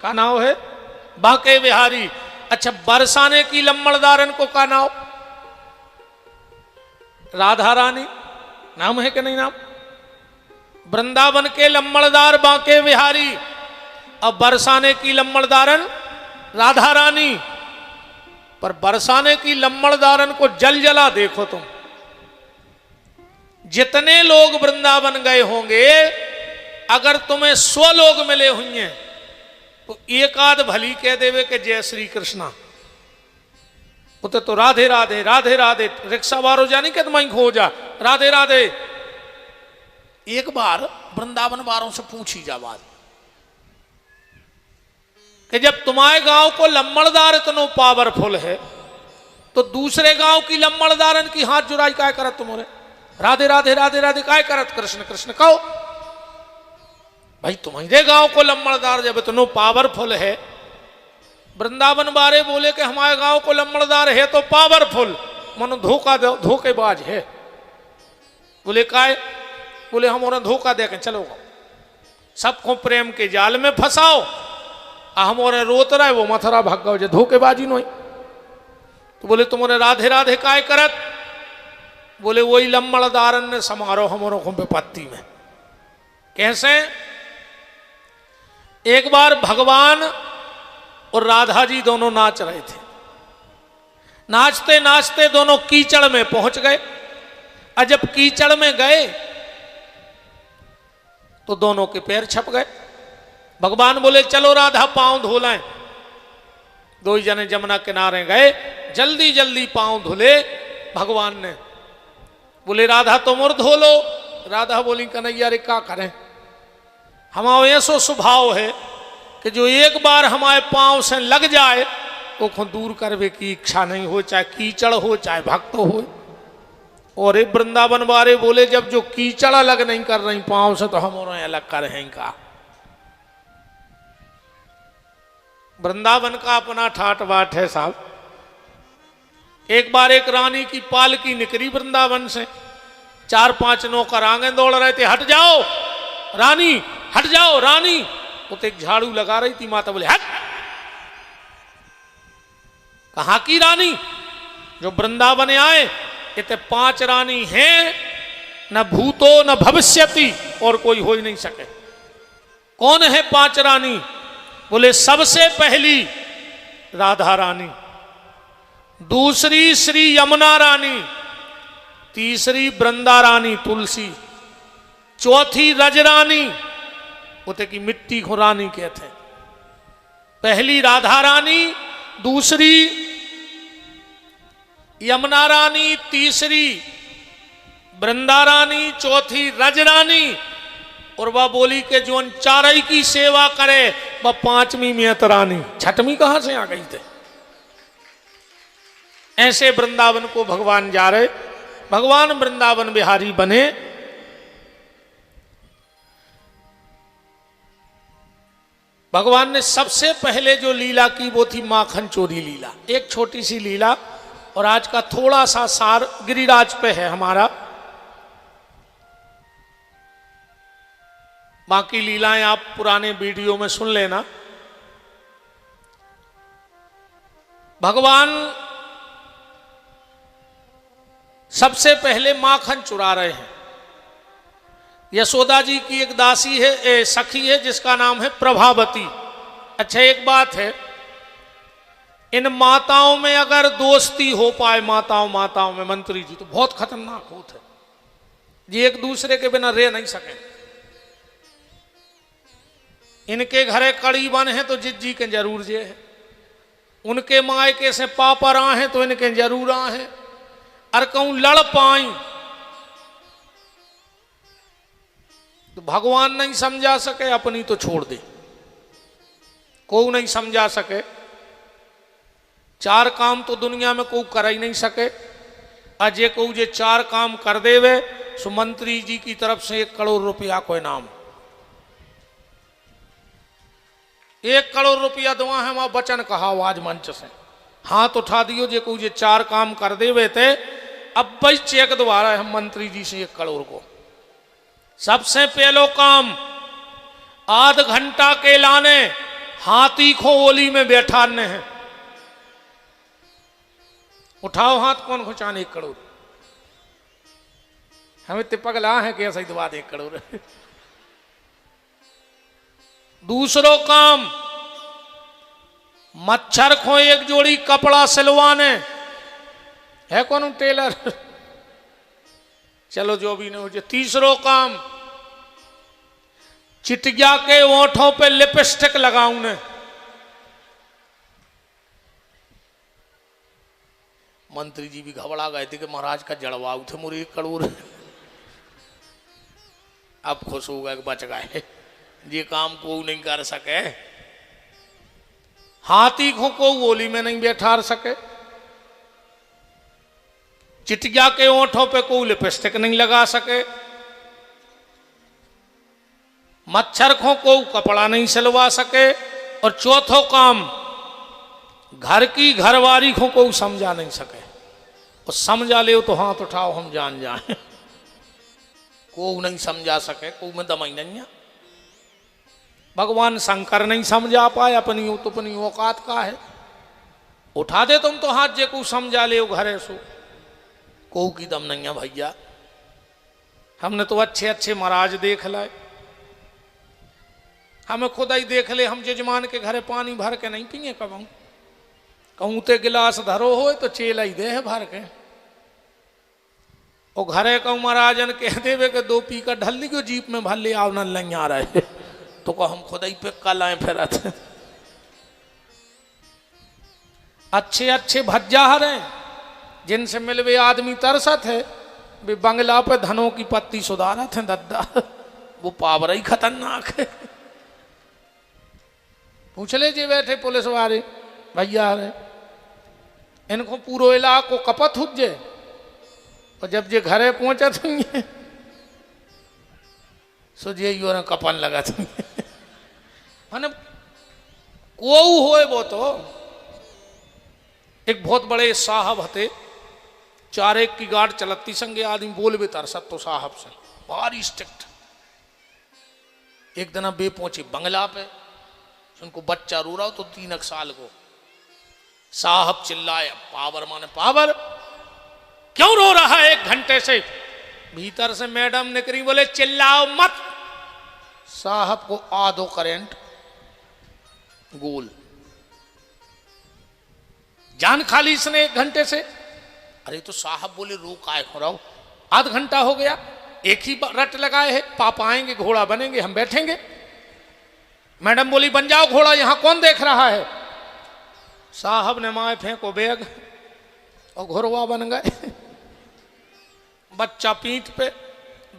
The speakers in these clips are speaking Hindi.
का नाव है बांके बिहारी। अच्छा, बरसाने की लम्बड़दारन को का नाव? राधा रानी नाम है कि नहीं नाम? वृंदावन के लम्बड़दार बांके बिहारी, अब बरसाने की लम्बड़दारन राधा रानी। पर बरसाने की लम्बड़दारन को जल जला देखो तुम। जितने लोग वृंदावन गए होंगे, अगर तुम्हें 100 लोग मिले होंगे तो एक आध भली कह देवे कि जय श्री कृष्णा, उते तो राधे राधे राधे राधे रिक्शा वारो जानी के तुम खो जा राधे राधे। एक बार वृंदावन वालों से पूछी जा बात कि जब तुम्हारे गांव को लम्बड़दार इतना पावरफुल है तो दूसरे गांव की लम्बड़दारन की हाथ जुड़ाई काय करत तुम्हारे? राधे राधे राधे राधे काय करत? कृष्ण कृष्ण कहो। भाई तुम्हारे गांव को लम्बड़दार जब इतना पावरफुल है, वृंदावन वाले बोले कि हमारे गांव को लम्बड़दार है तो पावरफुल, मनो धोखेबाज है। बोले काय? बोले हम उन्हें धोखा दे के चलो सबको प्रेम के जाल में फंसाओ, हम और रोत रहे वो मथुरा भाग गए जो धोखेबाजी नहीं। तो बोले तुम्हारे राधे राधे काय करत? बोले वही लम्बड़दारन ने समारोह हमारों को विपत्ति में। कैसे? एक बार भगवान और राधा जी दोनों नाच रहे थे, नाचते नाचते दोनों कीचड़ में पहुंच गए। और जब कीचड़ में गए तो दोनों के पैर छप गए। भगवान बोले चलो राधा पांव धो लें। दो ही जने जमुना किनारे गए, जल्दी जल्दी पांव धुले भगवान ने। बोले राधा तुम और धो लो। राधा बोली कन्हैया रे क्या करें, हमारा ऐसो स्वभाव है कि जो एक बार हमारे पांव से लग जाए तो खुद दूर करवे की इच्छा नहीं हो, चाहे कीचड़ हो चाहे भक्त हो। और एक वृंदावन वाले बोले जब जो कीचड़ अलग नहीं कर रही पांव से तो हम उन्हें अलग कर रहे का। वृंदावन का अपना ठाट बाट है साहब। एक बार एक रानी की पालकी निकली वृंदावन से, 4-5 नौकर आगे दौड़ रहे थे, हट जाओ रानी हट जाओ रानी। वो तो एक झाड़ू लगा रही थी, माता बोले हट। कहां की रानी? जो वृंदावन आए, ये 5 रानी हैं, न भूतो न भविष्यति, और कोई हो ही नहीं सके। कौन है 5 रानी? बोले सबसे पहली राधा रानी, दूसरी श्री यमुना रानी, तीसरी वृंदा रानी तुलसी, चौथी रजरानी, उते की मिट्टी को रानी कहते हैं। पहली राधा रानी, दूसरी यमुना रानी, तीसरी वृंदा रानी, चौथी रजरानी। और वह बोली कि जो उन चारई की सेवा करे वह 5वीं मियत रानी। 6वीं कहां से आ गई थे? ऐसे वृंदावन को भगवान जा रहे, भगवान वृंदावन बिहारी बने। भगवान ने सबसे पहले जो लीला की वो थी माखन चोरी लीला, एक छोटी सी लीला। और आज का थोड़ा सा सार गिरिराज पे है हमारा, बाकी लीलाएं आप पुराने वीडियो में सुन लेना। भगवान सबसे पहले माखन चुरा रहे हैं। यशोदा जी की एक दासी है, सखी है, जिसका नाम है प्रभावती। अच्छा एक बात है, इन माताओं में अगर दोस्ती हो पाए, माताओं में मंत्री जी, तो बहुत खतरनाक होते हैं। ये एक दूसरे के बिना रह नहीं सके। इनके घरे कड़ी बन है तो जिज्जी के जरूर जे है, उनके मायके से पापा रहा है तो इनके जरूर आ है। और कहूं लड़ पाई तो भगवान नहीं समझा सके, अपनी तो छोड़ दे, कोई नहीं समझा सके। 4 काम तो दुनिया में कोई कर ही नहीं सके। अजय को जे 4 काम कर देवे सो मंत्री जी की तरफ से 1 करोड़ रुपया को इनाम। 1 करोड़ रुपया दुआ है वहां वचन कहा आज मंच से, हाथ उठा दियो जे को जे 4 काम कर देवे थे। अब भाई चेक दोबारा हम मंत्री जी से 1 करोड़ को। सबसे पहलो काम, आध घंटा के लाने हाथी को ओली में बैठाने हैं। उठाओ हाथ, कौन खुचाने 1 करोड़? हमें तो पगला है कि ऐसा ही दबा दे 1 करोड़। दूसरो काम, मच्छर को 1 जोड़ी कपड़ा सिलवाने है, कौन टेलर? चलो जो भी नहीं हो जाए। तीसरो काम, चिटिया के ओंठों पे लिपस्टिक लगाऊने। मंत्री जी भी घबरा गए थे कि महाराज का जड़वाऊ थे मुझे 1 करोड़। अब खुश हो गए कि बच गए, ये काम को नहीं कर सके। हाथी को ओली में नहीं बैठा सके, चिटिया के ओंठों पे कोई लिपस्टिक नहीं लगा सके, मच्छर को कपड़ा नहीं सिलवा सके, और चौथो काम, घर की घरवारी को समझा नहीं सके। और समझा ले तो हाथ उठाओ, हम जान जाए। को नहीं समझा सके, को में दमाई नहीं है। भगवान शंकर नहीं समझा पाए, अपनी औकात का है। उठा दे तुम तो हाथ, जे को समझा ले घरे सो, को की दम नहीं है भैया। हमने तो अच्छे अच्छे महाराज देख लाए, हमें खुदा ही देख ले। हम जजमान के घरे पानी भर के नहीं पिए कबू, कहूँ ते गिलास धरो हो तो चेला ही दे है भर के। और घरे कहूँ महाराजन कह देवे के 2 पी का ढल ली क्यों जीप में भर ले आओ, न नहीं आ रहा है तो कह हम खुदा ही पे कल आए फिर। अच्छे अच्छे भज्जाहर हैं, जिनसे मिलवे आदमी तरसत है, वे बंगला पे धनों की पत्ती सुधारत हैं दद्दा। वो पावर ही खतरनाक है। पूछ ले जे बैठे पुलिस वाले भैया रे, इनको पूरो इलाको कपत हुजे, और जब जे घरे पहुंचा थी सो जे यो कपन लगा थी। माने को होए वो तो एक बहुत बड़े साहब हते, 4 की गार्ड चलती संगे आदमी बोल भी तरसत तो साहब से भारी स्ट्रिक्ट। एक दिन बे पहुंचे बंगला पे, उनको बच्चा रो रहा हो तो 3 साल को। साहब चिल्लाया, पावर माने पावर, क्यों रो रहा है 1 घंटे से? भीतर से मैडम निकली, बोले चिल्लाओ मत। साहब को आधो करंट गोल, जान खाली इसने 1 घंटे से। अरे तो साहब बोले रो काय हो रहा हो, आध घंटा हो गया, एक ही रट लगाए है, पापा आएंगे घोड़ा बनेंगे हम बैठेंगे। मैडम बोली बन जाओ घोड़ा, यहां कौन देख रहा है? साहब ने माए फेंको बैग और घोड़वा बन गए। बच्चा पीठ पे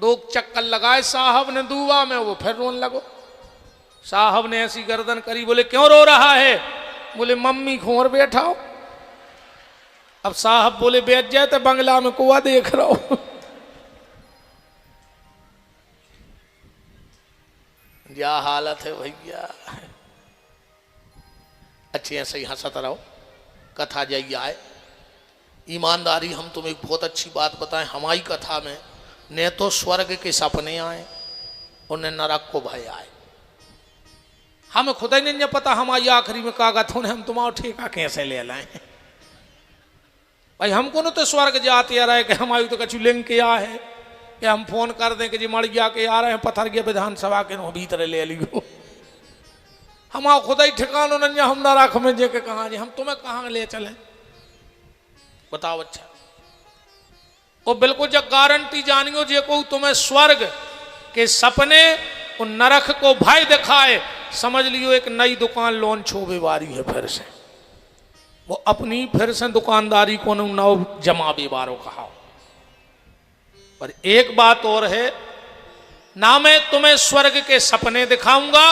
2 चक्कर लगाए साहब ने दुआ में, वो फिर रोने लगो। साहब ने ऐसी गर्दन करी, बोले क्यों रो रहा है? बोले मम्मी खोर बैठाओ। अब साहब बोले बैठ जाए तो बंगला में कुआ देख रहा हो। क्या हालत है भैया। अच्छे ऐसे ही हंसत रहो, कथा जाइए आए। ईमानदारी, हम तुम्हें एक बहुत अच्छी बात बताएं, हमारी कथा में न तो स्वर्ग के सपने आए और न नरक को भय आए। हमें खुदा ही नहीं पता हमारी आखिरी में कागज होने, हम तुम्हारा ठेका कैसे ले लाए भाई। हमको न तो स्वर्ग जाते आ रहे कि हमारी तो कछु लिंक क्या है कि हम फोन कर दें कि जी मर गया के आ रहे हैं पत्थर के विधानसभा के नो भीतर ले लियो। हमारा खुदा ही ठिकानो नहीं, हम ना रख में जे के कहा जी हम तुम्हें कहाँ ले चले बताओ। अच्छा वो बिल्कुल जब गारंटी जानियो जे को तुम्हें स्वर्ग के सपने और नरक को भय दिखाए, समझ लियो एक नई दुकान लॉन्च होवे वाली है फिर से। वो अपनी फिर से दुकानदारी को नव जमा बेबारो कहा। पर एक बात और है, ना मैं तुम्हें स्वर्ग के सपने दिखाऊंगा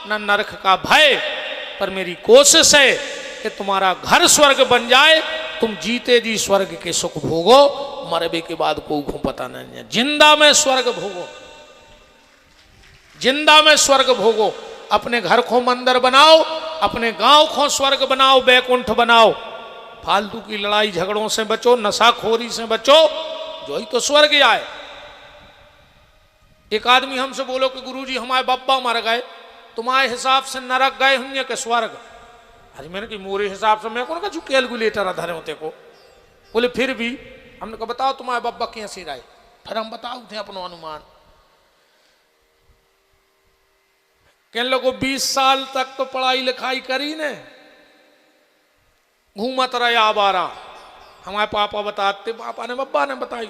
ना नरक का भय, पर मेरी कोशिश है कि तुम्हारा घर स्वर्ग बन जाए, तुम जीते जी स्वर्ग के सुख भोगो, मरबे के बाद कोई पता नहीं है। जिंदा में स्वर्ग भोगो, जिंदा में स्वर्ग भोगो। अपने घर को मंदिर बनाओ, अपने गांव को स्वर्ग बनाओ, बैकुंठ बनाओ। फालतू की लड़ाई झगड़ों से बचो, नशाखोरी से बचो, जो ही तो स्वर्ग आए। एक आदमी हमसे बोलो कि गुरुजी हमारे बाबा मर गए, तुम्हारे हिसाब से नरक गए होंगे के स्वर्ग? अरे मैंने कि मोरे हिसाब से मैं कौन का कैलकुलेटर धरे होते को। बोले फिर भी। हमने कहा बताओ तुम्हारे बब्बा कैसे रहे? फिर हम बताओ थे अपनो अनुमान। कहने लोगों 20 साल तक तो पढ़ाई लिखाई करी ने, घूमत रहे आवारा। हमारे पापा बताते, पापा ने बब्बा ने बताई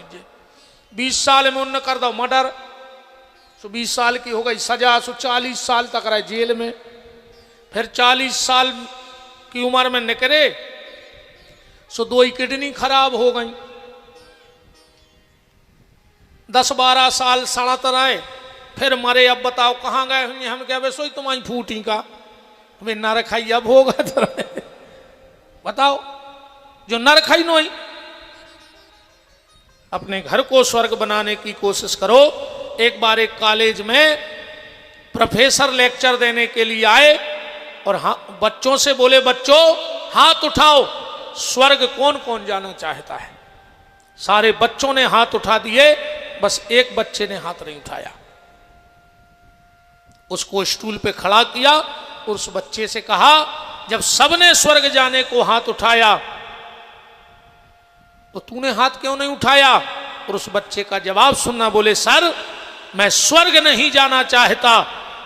20 साल में उन्होंने कर दो मर्डर, सो 20 साल की हो गई सजा, सो 40 साल तक रहे जेल में। फिर 40 साल की उम्र में निकले सो 2 किडनी खराब हो गई। 10-12 साल सड़त रहे, फिर मरे। अब बताओ कहाँ गए होंगे? हम क्या वैसे ही तुम्हारी फूटी का हमें नर खाई अब होगा तो बताओ जो नर खाई नहीं। अपने घर को स्वर्ग बनाने की कोशिश करो। एक बार एक कॉलेज में प्रोफेसर लेक्चर देने के लिए आए और बच्चों से बोले बच्चों हाथ उठाओ, स्वर्ग कौन कौन जाना चाहता है? सारे बच्चों ने हाथ उठा दिए, बस एक बच्चे ने हाथ नहीं उठाया। उसको स्टूल पे खड़ा किया और उस बच्चे से कहा जब सबने स्वर्ग जाने को हाथ उठाया तो तूने हाथ क्यों नहीं उठाया? और उस बच्चे का जवाब सुनना, बोले सर मैं स्वर्ग नहीं जाना चाहता,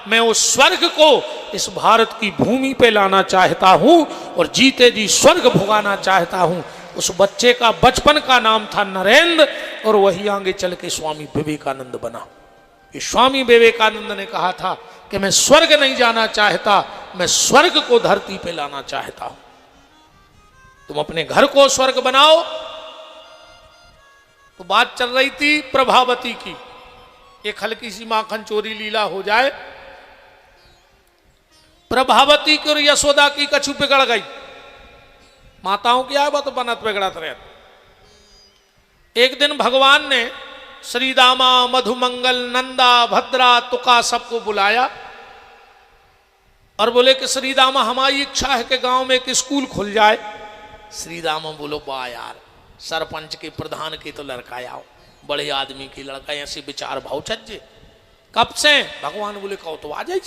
मैं उस स्वर्ग को इस भारत की भूमि पे लाना चाहता हूं और जीते जी स्वर्ग भुगाना चाहता हूं। उस बच्चे का बचपन का नाम था नरेंद्र और वही आगे चल के स्वामी विवेकानंद बना। ये स्वामी विवेकानंद ने कहा था कि मैं स्वर्ग नहीं जाना चाहता, मैं स्वर्ग को धरती पे लाना चाहता हूं। तुम अपने घर को स्वर्ग बनाओ। तो बात चल रही थी प्रभावती की। एक हल्की सी माखन चोरी लीला हो जाए। प्रभावती की और यशोदा की कछु बिगड़ गई। माताओं की आए तो बनत बिगड़त रहे। एक दिन भगवान ने श्री दामा, मधुमंगल, नंदा, भद्रा, तुका सबको बुलाया और बोले कि श्री दामा हमारी इच्छा है कि गांव में एक स्कूल खुल जाए। श्री दामा बोलो वाह यार, सरपंच के प्रधान के तो लड़का आओ, बड़े आदमी की लड़का, ऐसे विचार भाव छज्जे कब से? भगवान बोले कहो तो आ जाए।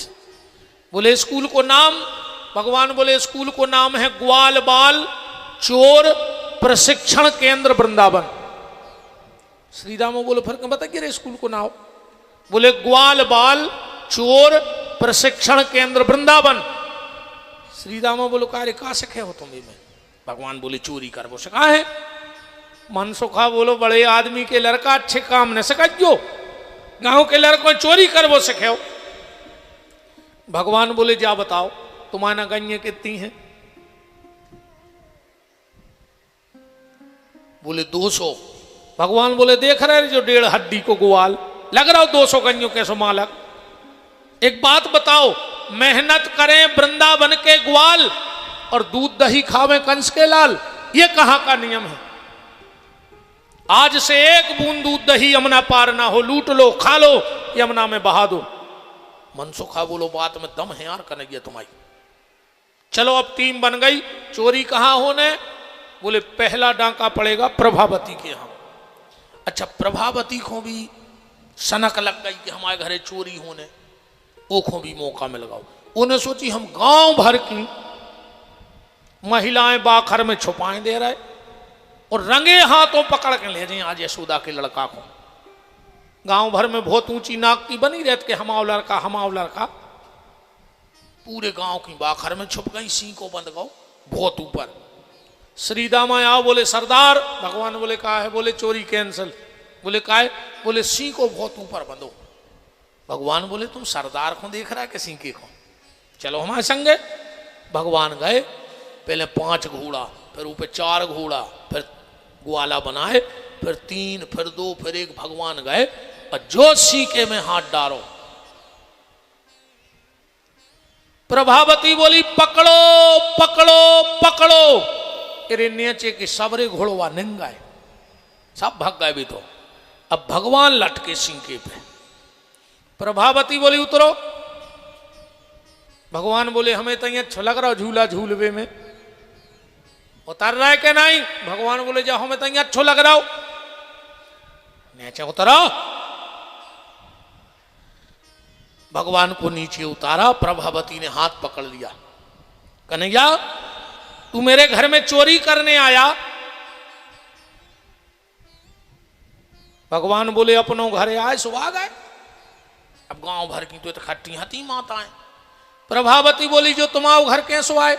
बोले स्कूल को नाम? भगवान बोले स्कूल को नाम है ग्वाल बाल चोर प्रशिक्षण केंद्र वृंदावन। श्री राम बोलो फिर बता गिरे स्कूल को नाम? बोले ग्वाल बाल चोर प्रशिक्षण केंद्र वृंदावन। श्री राम बोलो कार्य कहा सीखे हो तुम? में भगवान बोले चोरी कर वो सिखा है। मन सुखा बोलो बड़े आदमी के लड़का अच्छे काम न सिखाइयो, गांव के लड़कों चोरी कर वो सीखे हो। भगवान बोले जा बताओ तुम्हारा गन्य कितनी है? बोले 200। भगवान बोले देख रहे जो 1.5 हड्डी को ग्वाल लग रहा हो 200 गन्यों कैसो मालक। एक बात बताओ, मेहनत करें वृंदावन के ग्वाल और दूध दही खावे कंस के लाल, ये कहां का नियम है? आज से एक बूंद दूध दही यमुना पार ना हो, लूट लो खा लो यमुना में बहा दो। मनसुखा बोलो बात में दम है यार कन्हैया तुम्हारी। चलो अब टीम बन गई। चोरी कहां होने? बोले पहला डांका पड़ेगा प्रभावती के यहां। अच्छा प्रभावती को भी सनक लग गई कि हमारे घरे चोरी होने, ओखों भी मौका मिल गया। उन्हें सोची हम गांव भर की महिलाएं बाखर में छुपाएं दे रहे और रंगे हाथों पकड़ के ले जाए आज यशोदा के लड़का को। गांव भर में बहुत ऊंची नाक की बनी रहती कि हमाओ लड़का हमाओ लड़का। पूरे गांव की बाखर में छुप गई, सिंह को बंद गो बहुत ऊपर। श्री दामा आओ, बोले सरदार। भगवान बोले कहा है? बोले चोरी कैंसिल। बोले का है? बोले सिंह को बहुत ऊपर बंधो। भगवान बोले तुम सरदार को देख रहा है कि सिंह के को? चलो हमारे संगे। भगवान गए, पहले 5 घोड़ा, फिर ऊपर 4 घोड़ा, फिर ग्वाला बनाए, फिर 3, फिर 2, फिर 1। भगवान गए और जो सीके में हाथ डालो। प्रभावती बोली पकड़ो पकड़ो पकड़ो। अरे नीचे के सबरे घोड़वा निंगाए, सब भाग गए भी। तो अब भगवान लटके सीके पे। प्रभावती बोली उतरो। भगवान बोले हमें तो अच्छा लग रहा झूला झूलवे में, उतर रहा है कि नहीं? भगवान बोले जाओ हमें तो अच्छा लग रहा हो, नीचे उतरो। भगवान को नीचे उतारा। प्रभावती ने हाथ पकड़ लिया, कन्हैया तू मेरे घर में चोरी करने आया? भगवान बोले अपनों घरे आए सुहाग आए। अब गांव भर की तो खट्टी हती माताएं। प्रभावती बोली जो तुम आओ घर कैसो आए?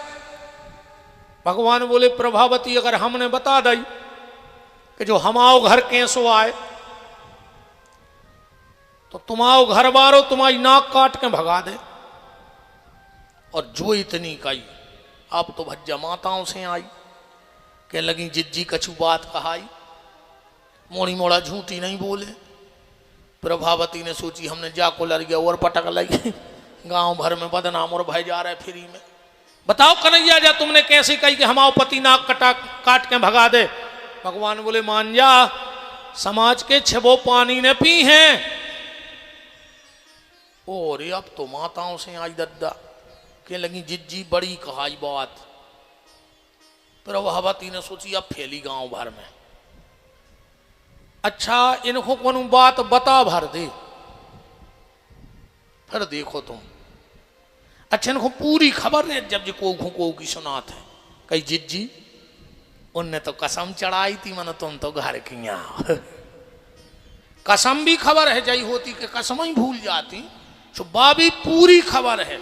भगवान बोले प्रभावती अगर हमने बता दी कि जो हम आओ घर कैसो आए तो तुम आओ घर बारो तुम्हारी नाक काट के भगा दे। और जो इतनी कही अब तो भज्जा माताओं से आई, कह लगी जिज्जी कछु बात कहाई, मोड़ी मोड़ा झूठी नहीं बोले। प्रभावती ने सोची हमने जाको लड़ गया और पटक लगी, गांव भर में बदनाम और भाई जा रहे फ्री में। बताओ कन्हैया जा तुमने कैसे कही कि हमारा पति नाक काट के भगा दे? भगवान बोले मान जा, समाज के छबो पानी ने पी हैं। और अब तो माताओं से आई दद्दा, के लगी जिज्जी बड़ी कहाई बात। प्रभावती ने सोची अब फैली गांव भर में, अच्छा इनको कौन बात बता भर दे, फिर देखो तुम। अच्छा इनको पूरी खबर है जब जो को की सुनात है। कई जिज्जी उनने तो कसम चढ़ाई थी, मन तुम तो घर की आओ। कसम भी खबर है जई होती कि कसम ही भूल जाती, तो बाबी पूरी खबर है।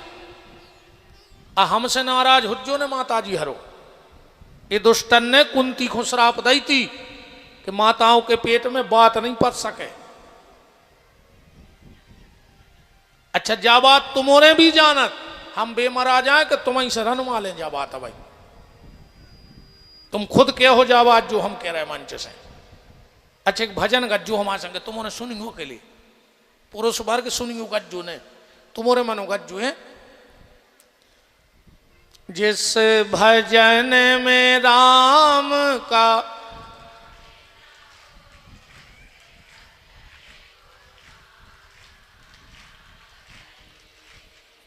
हमसे नाराज हुज्जो ने माता जी हरो। ये दुष्टन ने कुंती को श्राप दी थी कि माताओं के पेट में बात नहीं पच सके। अच्छा जा बात तुम्हारे भी जानत, हम बेमरा जाए कि तुम ही से रन माले जा बात भाई, तुम खुद क्या हो जा बात जो हम कह रहे मंच से। अच्छा एक भजन गज्जो हमारे संग तुमने सुनियो के लिए, पुरुष वर्ग सुनियो गज्जो ने, तुम्हारे मनो गज्जो है। जिस भजन में राम का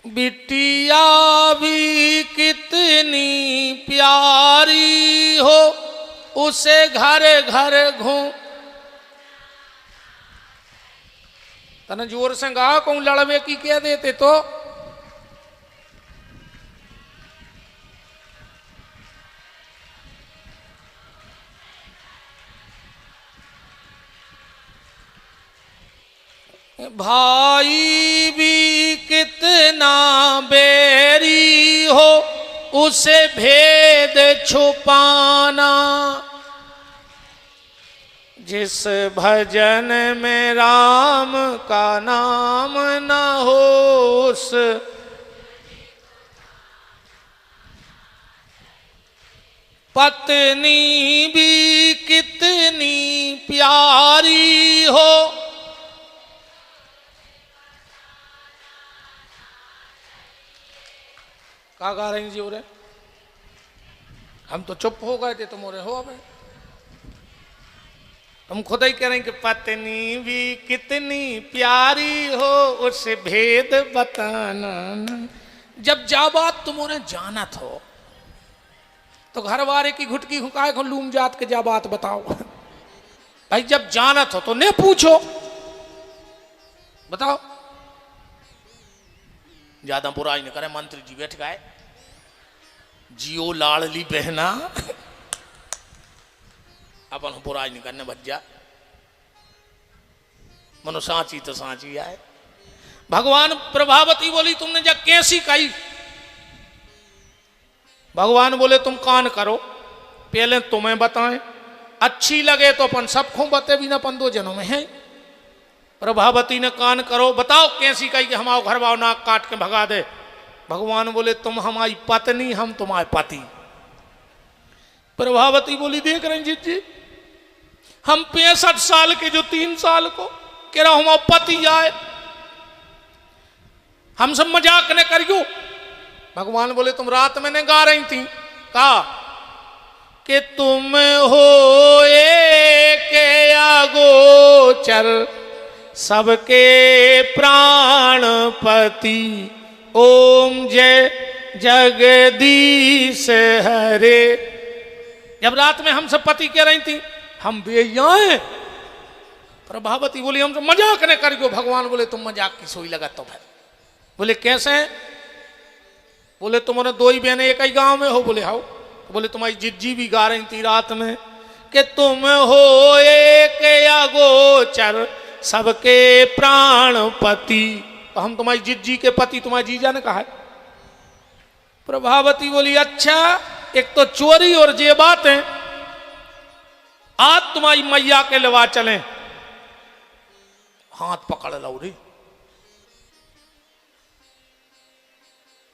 बिटिया भी कितनी प्यारी हो, उसे घर घर घूम। तने जोर से गा को लड़वे की कह देते तो। भाई भी कितना बैरी हो, उसे भेद छुपाना। जिस भजन में राम का नाम न हो, उस पत्नी भी कितनी प्यारी हो। क्या गा रही जी? हो रहे हम तो चुप हो गए थे, तुम हो रहे हो अब। तुम खुद ही कह रहे कि पत्नी भी कितनी प्यारी हो, उसे भेद बताना। जब जा बात तुमने जानत हो तो घर वाले की घुटकी हुकाए को लूम जात के जा बात बताओ भाई। जब जानत हो तो ने पूछो, बताओ। ज्यादा बुराई न करे, मंत्री जी बैठ गए। जियो लाड़ली बहना, अपन बुराई नहीं करने भज्जा। मनो सांची तो सांची आए। भगवान प्रभावती बोली तुमने जब कैसी कही? भगवान बोले तुम कान करो, पहले तुम्हें बताएं, अच्छी लगे तो अपन सबको बते भी ना, अपन दो जनों में है। प्रभावती ने कान करो, बताओ कैसी कही कि हमारा घर वाओ नाक काट के भगा दे। भगवान बोले तुम हमारी पत्नी, हम तुम्हारे पति। प्रभावती बोली देख रहे जी जी, हम 65 साल के जो 3 साल को कह रहा हमारा पति आए, हम सब मजाक न करियो। भगवान बोले तुम रात में ने गा रही थी, कहा कि तुम हो एक अगोचर सबके प्राणपति, ओम जय जगदीश हरे। जब रात में हम सब पति कह रही थी हम बेयाए, प्रभावती बोली हम तो मजाक न करियो। भगवान बोले तुम मजाक की सोई लगा तो फिर बोले कैसे? बोले तुम्हारे दो ही बहनें एक ही गांव में हो? बोले हाँ। तो बोले तुम्हारी जिज्जी भी गा रही थी रात में कि तुम हो एक अगोचर सबके प्राणपति। तो हम तुम्हारी जिज्जी के पति तुम्हारी जीजा ने कहा है। प्रभावती बोली अच्छा, एक तो चोरी और ये बात है, आज तुम्हारी मैया के लवा चलें। हाथ पकड़ लो रे।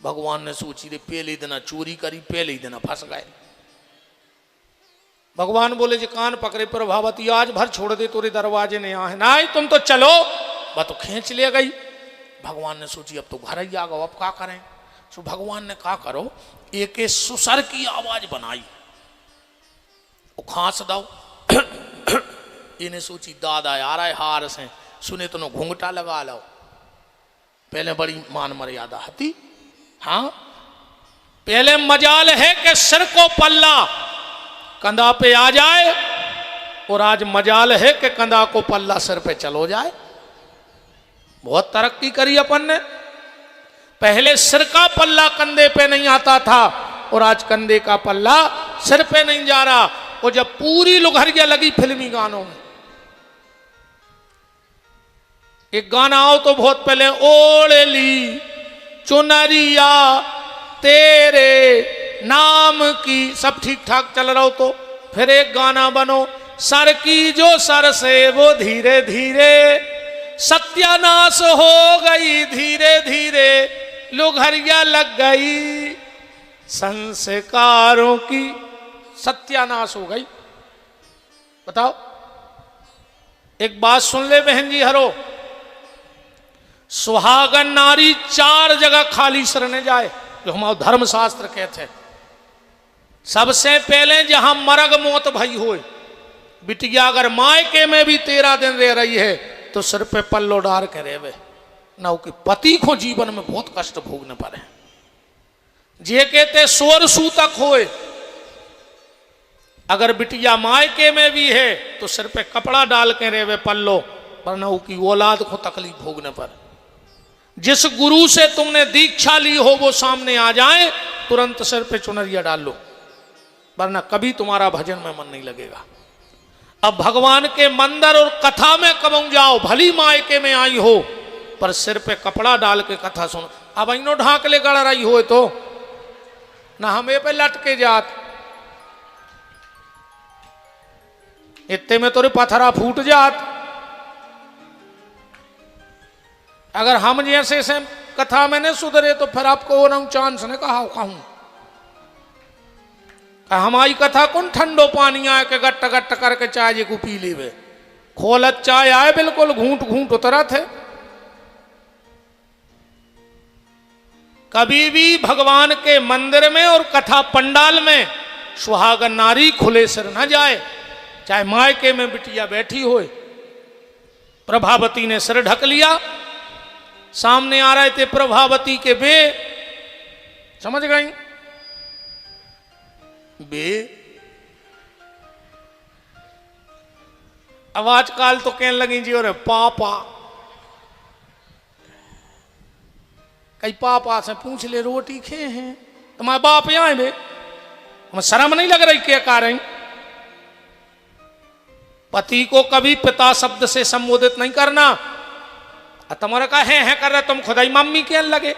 भगवान ने सोची रे पहले दिन चोरी करी, पहले ही दिन फंस गए। भगवान बोले जी कान पकड़े प्रभावती आज भर छोड़ दे, तोरे दरवाजे ने आए ना, तुम तो चलो। वह तो खींच ले गई। भगवान ने सोची अब तो घर ही आ गो, अब क्या करें। तो भगवान ने कहा करो, एक सुसर की आवाज बनाई, वो खांस दो। इन्हें सोची दादा आ रहा है हार से, सुने तो घूंघटा लगा लो। पहले बड़ी मान मर्यादा हती। हाँ, पहले मजाल है कि सिर को पल्ला कंधा पे आ जाए, और आज मजाल है कि कंधा को पल्ला सिर पे चलो जाए। बहुत तरक्की करी अपन ने। पहले सिर का पल्ला कंधे पे नहीं आता था, और आज कंधे का पल्ला सिर पे नहीं जा रहा। और जब पूरी लुघरिया लगी फिल्मी गानों में, एक गाना आओ तो बहुत पहले, ओढ़ ली चुनरिया तेरे नाम की, सब ठीक ठाक चल रहा हो तो फिर एक गाना बनो, सर की जो सर से वो धीरे धीरे सत्यानाश हो गई, धीरे धीरे लुघरिया लग गई, संस्कारों की सत्यानाश हो गई। बताओ, एक बात सुन ले बहन जी हरो, सुहागन नारी 4 जगह खाली सरने जाए, जो हमारे धर्मशास्त्र कहते हैं। सबसे पहले जहां मरग मौत भई होए, बिटिया अगर मायके में भी 13 दिन रह रही है तो सिर पे पल्लो डार के रेवे ना, कि पति को जीवन में बहुत कष्ट भोगने पड़े। जे कहते सोर सूतक होए, अगर बिटिया मायके में भी है तो सिर पे कपड़ा डाल के रेवे पल्लो, वरना की औलाद को तकलीफ भोगने पर। जिस गुरु से तुमने दीक्षा ली हो वो सामने आ जाए, तुरंत सिर पे चुनरिया डाल लो, वरना कभी तुम्हारा भजन में मन नहीं लगेगा। अब भगवान के मंदिर और कथा में कब जाओ, भली मायके में आई हो, पर सिर पे कपड़ा डाल के कथा सुनो। अब इनो ढाक ले गड़ रही हो तो ना हमें पे लटके जात, इतने में तोरे पथरा फूट जात। अगर हम जैसे से कथा में नहीं सुधरे तो फिर आपको वो ना चांस ने कहा कहूं, हमारी कथा कौन ठंडो पानी आए के गट्ट गट्ट करके चाय को पी लीवे, खोलत चाय आए बिल्कुल घूंट घूंट उतरा थे। कभी भी भगवान के मंदिर में और कथा पंडाल में सुहागन नारी खुले सिर न जाए, चाहे मायके में बिटिया बैठी होए। प्रभावती ने सिर ढक लिया, सामने आ रहे थे प्रभावती के बे, समझ गई बे। आवाज काल तो कहने लगी जी, और पापा, कई पापा से पूछ ले रोटी खे हैं, तुम्हारे बाप यहाँ है बे, हमें शर्म नहीं लग रही क्या कह रही। पति को कभी पिता शब्द से संबोधित नहीं करना। तुम्हारा का है कर रहे, तुम खुदाई मम्मी के लगे।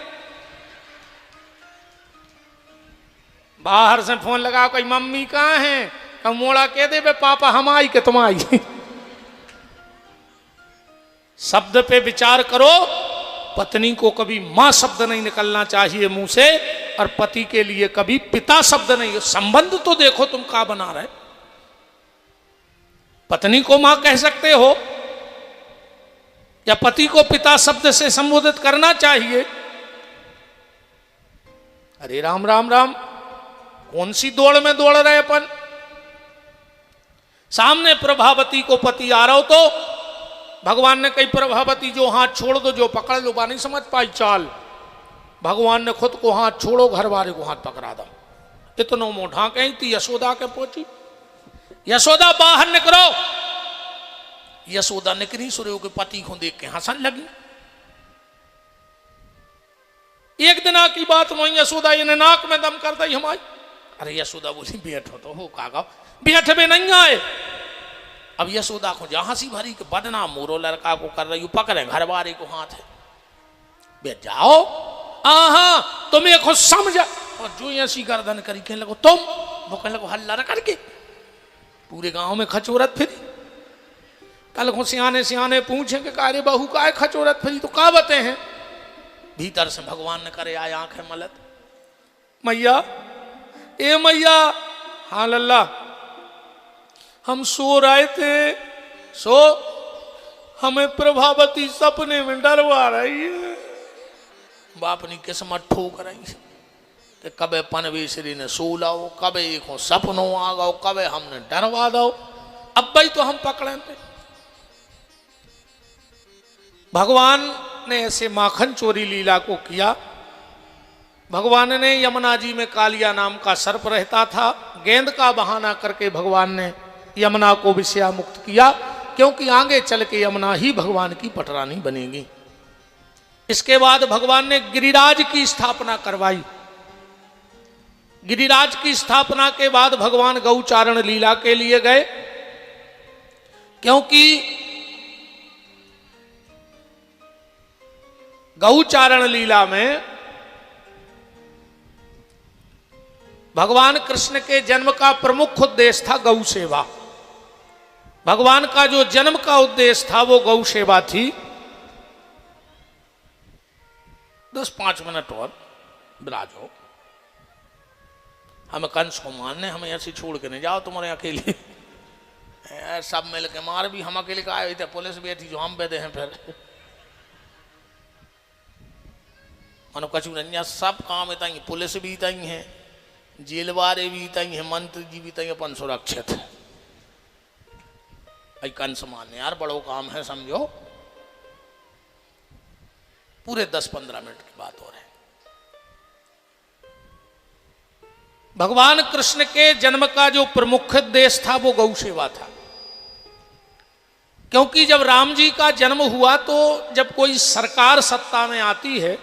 बाहर से फोन लगा, कोई मम्मी कहाँ है, कब मोड़ा कह दे बे पापा हम आई के तुम आई। शब्द पे विचार करो। पत्नी को कभी मां शब्द नहीं निकलना चाहिए मुंह से, और पति के लिए कभी पिता शब्द नहीं। संबंध तो देखो तुम क्या बना रहे। पत्नी को मां कह सकते हो, या पति को पिता शब्द से संबोधित करना चाहिए। अरे राम राम राम, कौन सी दौड़ में दौड़ रहे अपन। सामने प्रभावती को पति आ रहा हो तो भगवान ने कही, प्रभावती जो हाथ छोड़ दो, जो पकड़ लो, बा नहीं समझ पाई चाल। भगवान ने खुद को हाथ छोड़ो, घर वाले को हाथ पकड़ा दो। इतनो मोढ़ा कहीं थी यशोदा के पहुंची। यशोदा बाहर निकलो। यशोदा निकली, सूर्य के पति को देख के हंसन लगी। एक दिन की बात वही यशोदा इन्हें नाक में दम कर दी हमारी। अरे यशोदा बोली बैठो तो हो कागा, बैठ में नहीं आए। अब यशोदा को जहां सी भरी के बदनाम मोरो लड़का को कर रही, पकड़े घर वाले को हाथ है, बैठ जाओ आहा तुम्हें खुद समझा। और जो ऐसी गर्दन करी कहने लगो तुम, वो कहने लगो हल्ला न करके पूरे गांव में खचोरत फिरी। कल को सियाने सियाने पूछे कि कारे बहू का है खचोरत फिरी, तो का बते हैं। भीतर से भगवान ने करे आय आंखें मलत, मैया ए मैया, हाँ लल्ला हम सो रहे थे, सो हमें प्रभावती सपने में डरवा रही है। बापनी किस्मत ठोक रही कि कबे पनवेसरी ने सो लाओ, कबे एक सपनों आ गओ, कबे हमने डरवा दो। अब भाई तो हम पकड़े थे। भगवान ने ऐसे माखन चोरी लीला को किया। भगवान ने यमुना जी में कालिया नाम का सर्प रहता था, गेंद का बहाना करके भगवान ने यमुना को विषया मुक्त किया, क्योंकि आगे चल के यमुना ही भगवान की पटरानी बनेगी। इसके बाद भगवान ने गिरिराज की स्थापना करवाई। गिरिराज की स्थापना के बाद भगवान गौचारण लीला के लिए गए, क्योंकि गौचारण लीला में भगवान कृष्ण के जन्म का प्रमुख उद्देश्य था गौ सेवा। भगवान का जो जन्म का उद्देश्य था वो गौ सेवा थी। 10-5 मिनट और बिराजो, हमें कंस को मारने, हमें ऐसे छोड़ के नहीं जाओ तुम्हारे अकेले। सब मिल के मार भी हम अकेले का आए थे, पुलिस बैठी जो हम बैठे हैं। फिर मनो कछु रंजा सब काम इतना ही, पुलिस भी इतना ही है, जेल वाले भी इतना ही है, मंत्री जी भी इतना ही अपन सुरक्षित है। भाई कंस मारने यार बड़ो काम है समझो। पूरे 10-15 मिनट की बात हो रही। भगवान कृष्ण के जन्म का जो प्रमुख उद्देश्य था वो गौ सेवा था। क्योंकि जब राम जी का जन्म हुआ तो जब कोई सरकार सत्ता में आती है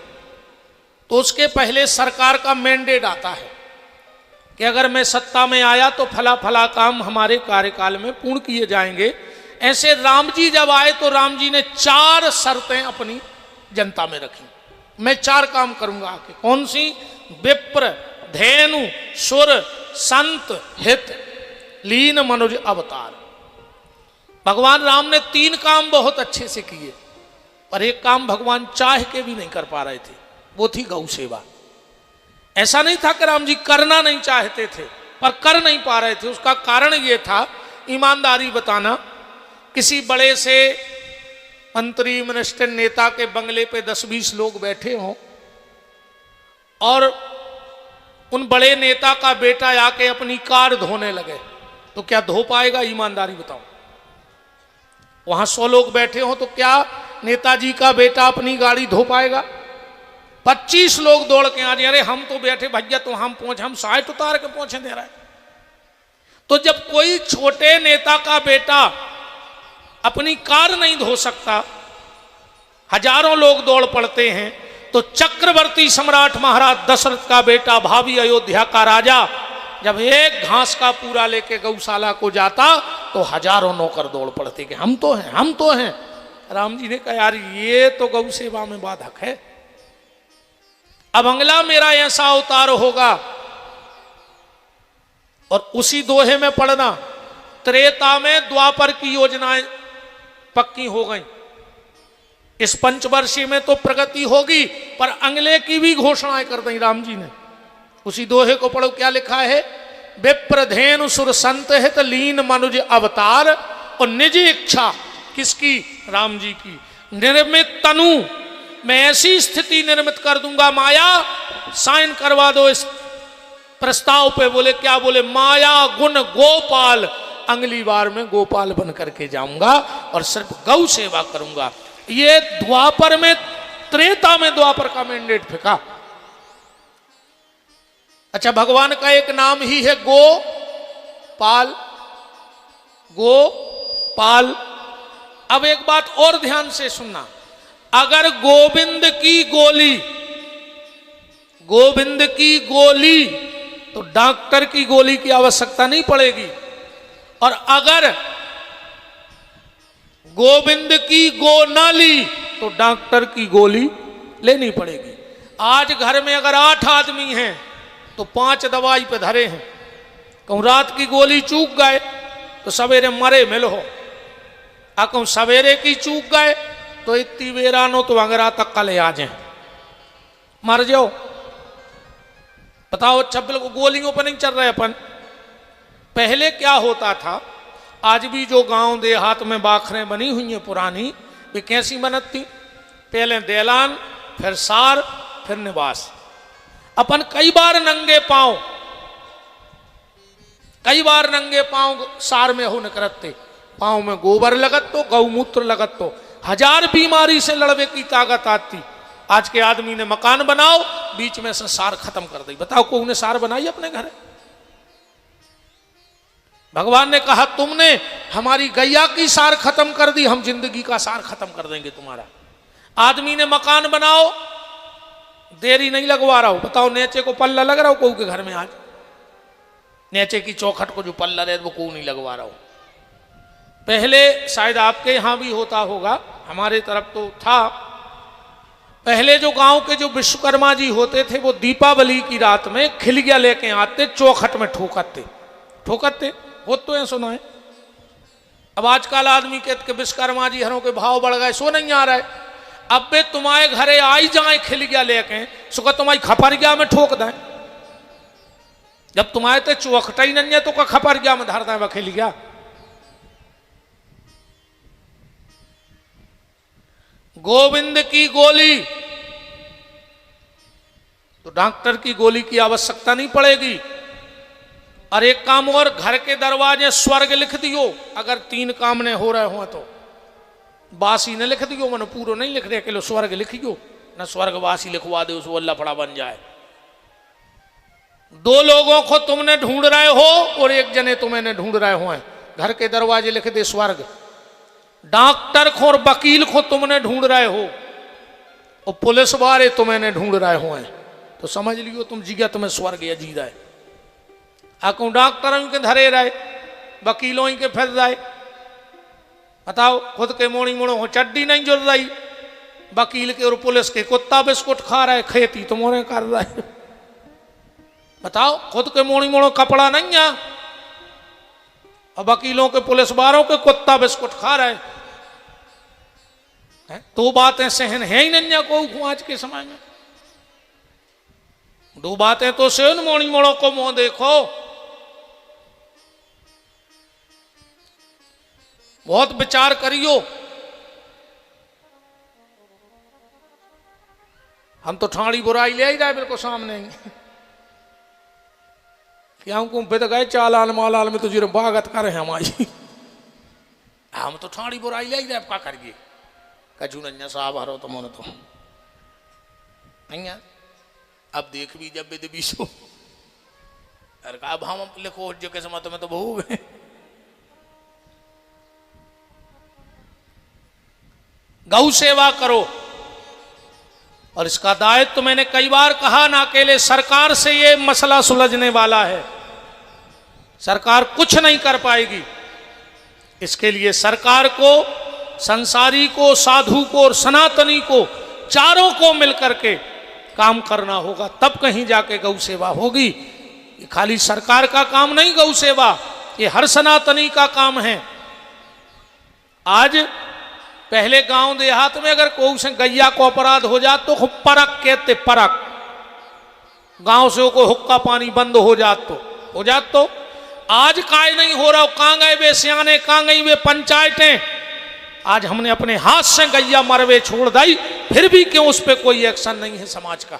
तो उसके पहले सरकार का मैंडेट आता है कि अगर मैं सत्ता में आया तो फला फला काम हमारे कार्यकाल में पूर्ण किए जाएंगे। ऐसे राम जी जब आए तो राम जी ने 4 शर्तें अपनी जनता में रखी। मैं 4 काम करूंगा आके। कौन सी? विप्र, धेनु, सुर, संत, हित, लीन मनुज अवतार। भगवान राम ने 3 काम बहुत अच्छे से किए, पर एक काम भगवान चाह के भी नहीं कर पा रहे थे, वो थी गौ सेवा। ऐसा नहीं था कि राम जी करना नहीं चाहते थे, पर कर नहीं पा रहे थे। उसका कारण ये था, ईमानदारी बताना, किसी बड़े से मंत्री मिनिस्टर नेता के बंगले पे 10-20 लोग बैठे हों और उन बड़े नेता का बेटा आके अपनी कार धोने लगे, तो क्या धो पाएगा? ईमानदारी बताओ। वहां 100 लोग बैठे हों तो क्या नेताजी का बेटा अपनी गाड़ी धो पाएगा? 25 लोग दौड़ के आ जाए, अरे हम तो बैठे भैया, तो हम पहुंचे, हम 60 उतार के पहुंचे दे रहा है। तो जब कोई छोटे नेता का बेटा अपनी कार नहीं धो सकता, हजारों लोग दौड़ पड़ते हैं, तो चक्रवर्ती सम्राट महाराज दशरथ का बेटा, भावी अयोध्या का राजा, जब एक घास का पूरा लेके गौशाला को जाता तो हजारों नौकर दौड़ पड़ते कि हम तो हैं, हम तो हैं। राम जी ने कहा यार ये तो गौ सेवा में बाधक है, अब अगला मेरा ऐसा अवतार होगा। और उसी दोहे में पढ़ना, त्रेता में द्वापर की योजनाएं पक्की हो गई। इस पंचवर्षीय में तो प्रगति होगी, पर अगले की भी घोषणाएं कर दी राम जी ने। उसी दोहे को पढ़ो, क्या लिखा है? विप्रधेनु सुर संत हित लीन मनुज अवतार। और निज इच्छा किसकी? राम जी की। निर्मित तनु, मैं ऐसी स्थिति निर्मित कर दूंगा। माया साइन करवा दो इस प्रस्ताव पे। बोले क्या? बोले माया गुण गोपाल, अगली बार में गोपाल बन करके जाऊंगा और सिर्फ गौ सेवा करूंगा। ये द्वापर में, त्रेता में द्वापर का मैंडेट फेंका। अच्छा, भगवान का एक नाम ही है गोपाल, गोपाल। अब एक बात और ध्यान से सुनना, अगर गोविंद की गोली गोविंद की गोली, तो डॉक्टर की गोली की आवश्यकता नहीं पड़ेगी। और अगर गोविंद की गो ना ली तो डॉक्टर की गोली लेनी पड़ेगी। आज घर में अगर 8 आदमी हैं तो 5 दवाई पे धरे हैं। कहूँ रात की गोली चूक गए तो सवेरे मरे मिल हो, कहूँ सवेरे की चूक गए तो इतनी बेरानो तो अंगरा तक कल आ जाए, मर जाओ। बताओ 26 गोलियों पर नहीं चल रहे अपन। पहले क्या होता था, आज भी जो गांव देहात में बाखरें बनी हुई हैं पुरानी, वे कैसी बनती? पहले देलान, फिर सार, फिर निवास। अपन कई बार नंगे पांव सार में हो निकलते, पांव में गोबर लगत तो, गौमूत्र लगत तो, 1000 बीमारी से लड़वे की ताकत आती। आज के आदमी ने मकान बनाओ, बीच में से सार खत्म कर दी। बताओ कौन ने सार बनाई अपने घर? भगवान ने कहा तुमने हमारी गैया की सार खत्म कर दी, हम जिंदगी का सार खत्म कर देंगे तुम्हारा। आदमी ने मकान बनाओ, देरी नहीं लगवा रहा हो। बताओ नीचे को पल्ला लग रहा हो कोई के घर में? आज नीचे की चौखट को जो पल्ला रहे वो कोई नहीं लगवा रहा हो। पहले शायद आपके यहां भी होता होगा, हमारे तरफ तो था। पहले जो गांव के जो विश्वकर्मा जी होते थे वो दीपावली की रात में खिलगिया लेके आते, चौखट में ठोकते वो तो है सुना है। अब आजकल आदमी कहते कि विश्वकर्मा जी हरों के भाव बढ़ गए, सो नहीं आ रहा है। अब वे तुम्हारे घरे आई जाए खिलगिया लेके, सुखा तुम्हारी खपरगिया में ठोक दें। जब तुम्हारे तो चौखटा ही नहीं है तो खपरगिया में धर दें खिलगिया। गोविंद की गोली, तो डॉक्टर की गोली की आवश्यकता नहीं पड़ेगी। और एक काम और, घर के दरवाजे स्वर्ग लिख दियो। अगर 3 काम ने हो रहे हो तो बासी ने लिख दियो, मन पूरा नहीं लिख रहे, किलो स्वर्ग लिखियो ना, स्वर्गवासी लिखवा दे, उसको अल्लाह फड़ा बन जाए। 2 लोगों को तुमने ढूंढ रहे हो और 1 जने तुम्हें ढूंढ रहे हो, घर के दरवाजे लिख दे स्वर्ग। डॉक्टर को और वकील को तुमने ढूंढ रहे हो और पुलिस वाले तुम्हें ढूंढ रहे हो, तो समझ लियो तुम जीगा, तुम्हें स्वर्ग या जी रहे। आकू डॉक्टरों के धरे रहे, वकीलों के फिर रहे। बताओ खुद के मोड़ी मोड़ो हो चड्डी नहीं जुड़ रही, वकील के और पुलिस के कुत्ता बिस्कुट खा रहे, खेती तुम्हारे कर रहे। बताओ खुद के मोड़ी मोड़ो कपड़ा नहीं है और वकीलों के पुलिस वालों के कुत्ता बिस्कुट खा रहे हैं। तो बातें सहन है ही नहीं को आज के समय में। 2 बातें तो सहन, मोड़ी मोड़ों को मुंह देखो। बहुत विचार करियो। हम तो ठाणी बुराई ले ही रहे मेरे को सामने क्या हमको बेद गए चालाल मालाल में तो जीरो बागत करे हमारी। हम तो ठाणी बुराई ले ही रहे, क्या करिए? कजू नन्या साहब हरो तो मोने तो नहीं। अब देख भी जब बेद बीसो अरे का हम लिखो जो के समय में तो बहु गए। गौ सेवा करो, और इसका दायित्व तो मैंने कई बार कहा ना, अकेले सरकार से ये मसला सुलझने वाला है। सरकार कुछ नहीं कर पाएगी। इसके लिए सरकार को, संसारी को, साधु को और सनातनी को, चारों को मिलकर के काम करना होगा, तब कहीं जाके गौ सेवा होगी। ये खाली सरकार का काम नहीं गौ सेवा, ये हर सनातनी का काम है। आज पहले गांव देहात में अगर कोई से गैया को अपराध हो जात तो परक कहते, परक गांव से कोई हुक्का पानी बंद हो जात तो आज काय नहीं हो रहा। कहां गए वे सियाने, कहां गई वे पंचायतें? आज हमने अपने हाथ से गैया मरवे छोड़ दी, फिर भी क्यों उस पर कोई एक्शन नहीं है समाज का?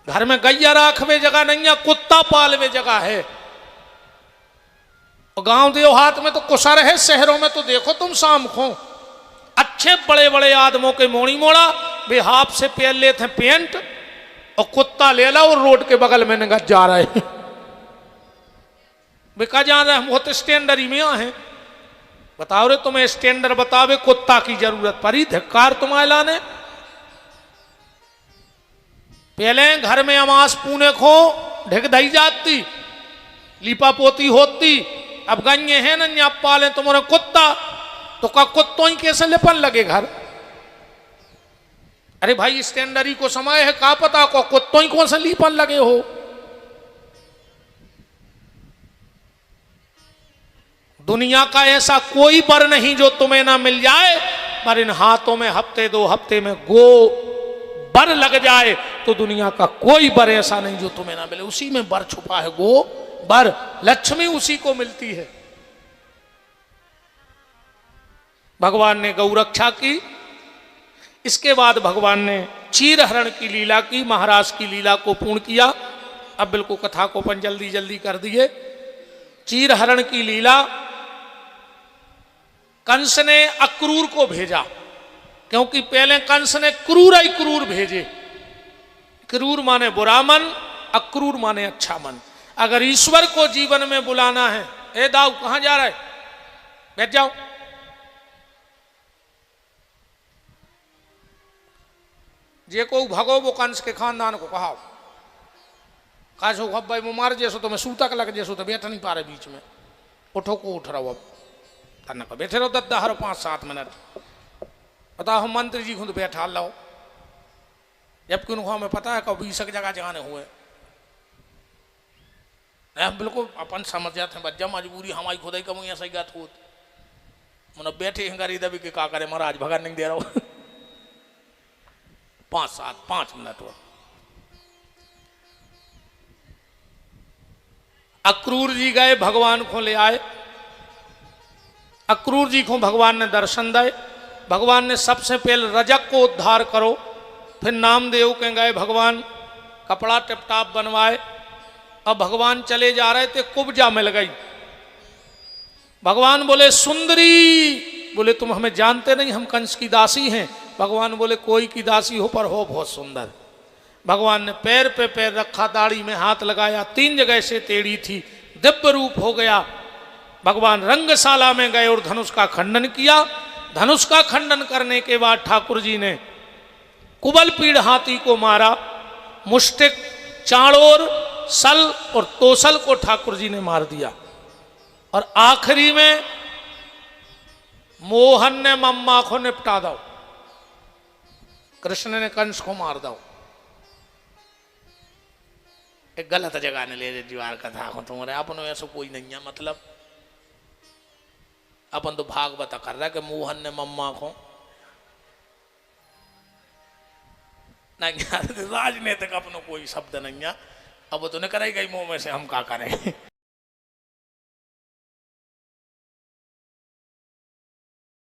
घर में गैया राखवे जगह नहीं है, कुत्ता पालवे जगह है। और गांव देहात में तो कुसर है, शहरों में तो देखो तुम शाम को अच्छे बड़े बड़े आदमों के मोड़ी मोड़ा वे हाथ से पहन लेते हैं पेंट और कुत्ता ले ला और रोड के बगल में निगत जा रहे हैं। वे कहा जा रहे हैं बहुत स्टैंडर्ड में है। बताओ रे तुम्हें स्टैंडर्ड बतावे कुत्ता की जरूरत पड़ी, धिक्कार तुम्हारे लाने। पहले घर में अमास पूने खो ढिक दई जाती, लीपा पोती होती। अब गंगे हैं न पाले तुम्हारे कुत्ता, तो का कुत्तों ही कैसे लिपन लगे घर? अरे भाई स्टैंडरी को समय है, का पता को कुत्तों ही कौन से लीपन लगे हो। दुनिया का ऐसा कोई बर नहीं जो तुम्हें ना मिल जाए, पर इन हाथों में हफ्ते 2 हफ्ते में गो बर लग जाए तो दुनिया का कोई बर ऐसा नहीं जो तुम्हें ना मिले। उसी में बर छुपा है, गो बर, लक्ष्मी उसी को मिलती है। भगवान ने गौ रक्षा की, इसके बाद भगवान ने चीरहरण की लीला की, महाराज की लीला को पूर्ण किया। अब बिल्कुल कथा को अपन जल्दी जल्दी कर दिए। चीरहरण की लीला, कंस ने अक्रूर को भेजा, क्योंकि पहले कंस ने क्रूर ही क्रूर भेजे। क्रूर माने बुरा मन, अक्रूर माने अच्छा मन। अगर ईश्वर को जीवन में बुलाना है, ए दाऊ कहां जा रहा है, बैठ जाओ। जे को भगो वो कंस के खानदान को कहा, काशो भाई वो मार जैसो तो मैं सूतक लग जैसो तो बैठ नहीं पा रहे बीच में, उठो को उठ रहो। अब तन्ना को बैठे रहो 10 5-7 मिनट। बताओ हम मंत्री जी खुद बैठा लो, जबकि उनको हमें पता है कब 20 जगह जाने हुए। बिल्कुल अपन समझ जाते हैं, बच्चा मजबूरी हमारी खुद ही कम ऐसा ही गात होत मतलब बैठे हैं गरीब दबी के का करे महाराज भगन नहीं दे रहा हूं। 5 मिनट हो। अक्रूर जी गए, भगवान को ले आए। अक्रूर जी को भगवान ने दर्शन दिए। भगवान ने सबसे पहले रजक को उद्धार करो, फिर नामदेव के गए भगवान, कपड़ा टिपटाप बनवाए। अब भगवान चले जा रहे थे, कुब्जा मिल गई। भगवान बोले सुंदरी, बोले तुम हमें जानते नहीं, हम कंस की दासी हैं। भगवान बोले कोई की दासी हो पर हो बहुत सुंदर। भगवान ने पैर पे पैर रखा, दाढ़ी में हाथ लगाया, 3 जगह से टेढ़ी थी, दिव्य रूप हो गया। भगवान रंगशाला में गए और धनुष का खंडन किया। धनुष का खंडन करने के बाद ठाकुर जी ने कुबल पीड़ हाथी को मारा। मुष्टिक, चाणोर, सल और तोसल को ठाकुर जी ने मार दिया। और आखिरी में मोहन ने मम्मा को निपटा दो, कृष्ण ने कंस को मार दो। एक गलत जगह ने ले दीवार कथा को तुम्हारे अपन ऐसा कोई नहीं है। मतलब अपन तो भागवत कर रहा है कि मोहन ने मम्मा को नहीं, राजनीतिक अपनो कोई शब्द नहीं है। अब तो नहीं कराई गई मुंह में से, हम क्या करें।